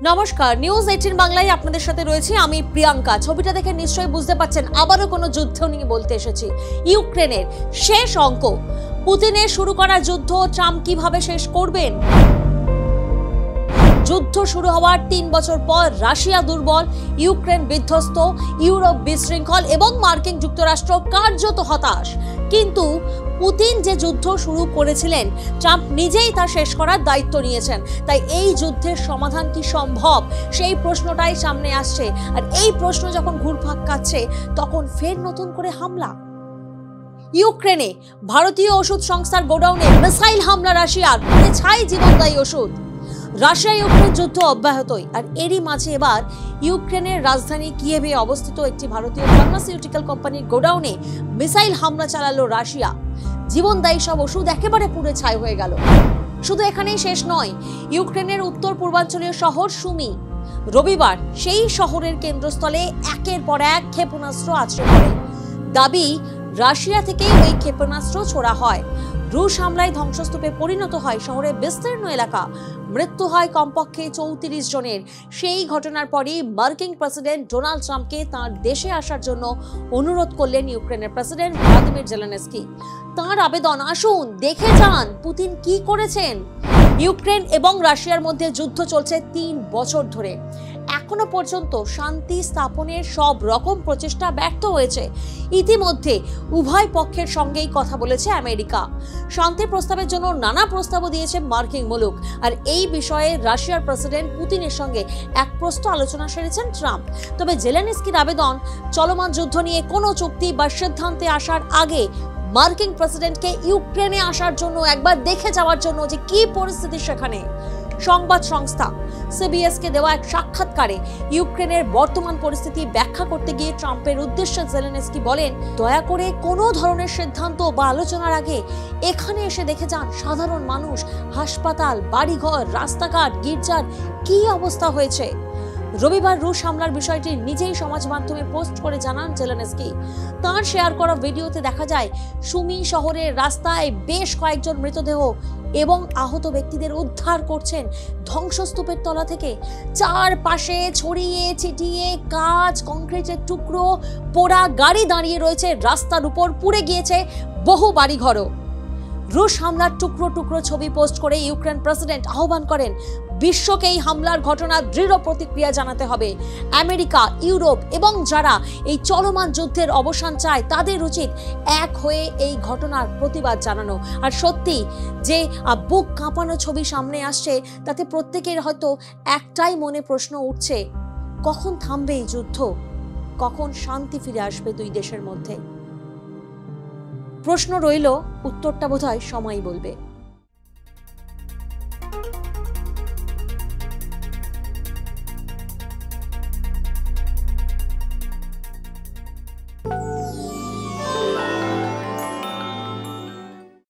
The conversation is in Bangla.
নমস্কার, নিউজ 18 বাংলায় আপনাদের সাথে রয়েছে আমি প্রিয়াঙ্কা। ছবিটা দেখে নিশ্চয়ই বুঝতে পারছেন আবারও কোনো যুদ্ধ নিয়ে বলতে এসেছি। ইউক্রেনের শেষ অঙ্ক, পুতিনের শুরু করা যুদ্ধ ট্রাম্প কিভাবে শেষ করবেন। যুদ্ধ শুরু হওয়ার 3 বছর পর রাশিয়া দুর্বল, ইউক্রেন বিধ্বস্ত, ইউরোপ বিশৃঙ্খল এবং মার্কিন যুক্তরাষ্ট্র কার্যত হতাশ। কিন্তু পুতিন যে যুদ্ধ শুরু করেছিলেন, ট্রাম্প নিজেই তা শেষ করার দায়িত্ব নিয়েছেন। তাই এই যুদ্ধের সমাধান কি সম্ভব, সেই প্রশ্নটাই সামনে আসছে। আর এই প্রশ্ন যখন ঘুরপাক খাচ্ছে, তখন ফের নতুন করে হামলা। ইউক্রেনে ভারতীয় ওষুধ সংস্থার গোডাউনে মিসাইল হামলা রাশিয়ার, ছাই জীবনদায়ী ওষুধ। রাশিয়া ইউক্রেন যুদ্ধ অব্যাহতই। আর এরই মাঝে এবার ইউক্রেনের রাজধানী কিয়েভে অবস্থিত একটি ভারতীয় ফার্মাসিউটিক্যাল কোম্পানির গোডাউনে মিসাইল হামলা চালালো রাশিয়া। জীবনদায়ী সব ওষুধ একেবারে পুড়ে ছাই হয়ে গেল। শুধু এখানেই শেষ নয়, ইউক্রেনের উত্তর পূর্বাঞ্চলীয় শহর সুমি, রবিবার সেই শহরের কেন্দ্রস্থলে একের পর এক ক্ষেপণাস্ত্র আছড়ে পড়ে। দাবি, রাশিয়া থেকেই ওই ক্ষেপণাস্ত্র ছোড়া হয়। রুশ হামলায় ধ্বংসস্তূপে পরিণত হয় শহরের বিস্তীর্ণ এলাকা। মৃত্যু হয় কমপক্ষে 34 জনের। সেই ঘটনার পরই মার্কিন প্রেসিডেন্ট ডোনাল্ড ট্রাম্পকে তাঁর দেশে আসার জন্য অনুরোধ করলেন ইউক্রেনের প্রেসিডেন্ট ভ্লাদিমির জেলেনস্কি। তাঁর আবেদন, আসুন দেখে যান পুতিন কি করেছেন। ইউক্রেন এবং রাশিয়ার মধ্যে যুদ্ধ চলছে 3 বছর ধরে। এখনো পর্যন্ত শান্তি স্থাপনের সব রকম প্রচেষ্টা ব্যর্থ হয়েছে। ইতিমধ্যে উভয় পক্ষের সঙ্গেই কথা বলেছে আমেরিকা। শান্তি প্রস্তাবের জন্য নানা প্রস্তাবও দিয়েছে মার্কিন মুলুক। আর এই বিষয়ে রাশিয়ার প্রেসিডেন্ট পুতিনের সঙ্গে এক প্রস্ত আলোচনা সেরেছেন ট্রাম্প। তবে জেলেনস্কির আবেদন, চলমান যুদ্ধ নিয়ে কোনো চুক্তি বা সিদ্ধান্তে আসার আগে মার্কিন প্রেসিডেন্টকে ইউক্রেনে আসার জন্য, একবার দেখে যাওয়ার জন্য যে কি পরিস্থিতি সেখানে। সংবাদ সংস্থা সিবিএসকে দেওয়া এক সাক্ষাৎকারে ইউক্রেনের বর্তমান পরিস্থিতি ব্যাখ্যা করতে গিয়ে ট্রাম্পের উদ্দেশ্যে জেলেনস্কি বলেন, দয়া করে কোনো ধরনের সিদ্ধান্ত বা আলোচনার আগে এখানে এসে দেখে যান সাধারণ মানুষ, হাসপাতাল, বাড়িঘর, রাস্তাঘাট, গির্জার কি অবস্থা হয়েছে। রবিবার রুশ হামলার বিষয়টি নিজেই সমাজ মাধ্যমে পোস্ট করে জানান জেলেনস্কি। তাঁর শেয়ার করা ভিডিওতে দেখা যায় সুমি শহরের রাস্তায় বেশ কয়েকজন মৃতদেহ এবং আহত ব্যক্তিদের উদ্ধার করছেন ধ্বংসস্তূপের তলা থেকে। চারপাশে ছড়িয়ে ছিটিয়ে কাঁচ, কংক্রিটের টুকরো, পোড়া গাড়ি দাঁড়িয়ে রয়েছে রাস্তার উপর, পুড়ে গিয়েছে বহু বাড়িঘরও। রুশ হামলার টুকরো টুকরো ছবি পোস্ট করে ইউক্রেন প্রেসিডেন্ট আহ্বান করেন, বিশ্বকে এই হামলার ঘটনার দৃঢ় প্রতিক্রিয়া জানাতে হবে। আমেরিকা, ইউরোপ এবং যারা এই চলমান যুদ্ধের অবসান চায়, তাদের উচিত এক হয়ে এই ঘটনার প্রতিবাদ জানানো। আর সত্যি যে বুক কাঁপানো ছবি সামনে আসছে, তাতে প্রত্যেকের হয়তো একটাই মনে প্রশ্ন উঠছে, কখন থামবে এই যুদ্ধ, কখন শান্তি ফিরে আসবে দুই দেশের মধ্যে। প্রশ্ন রইল, উত্তরটা বোধহয় সময়ই বলবে।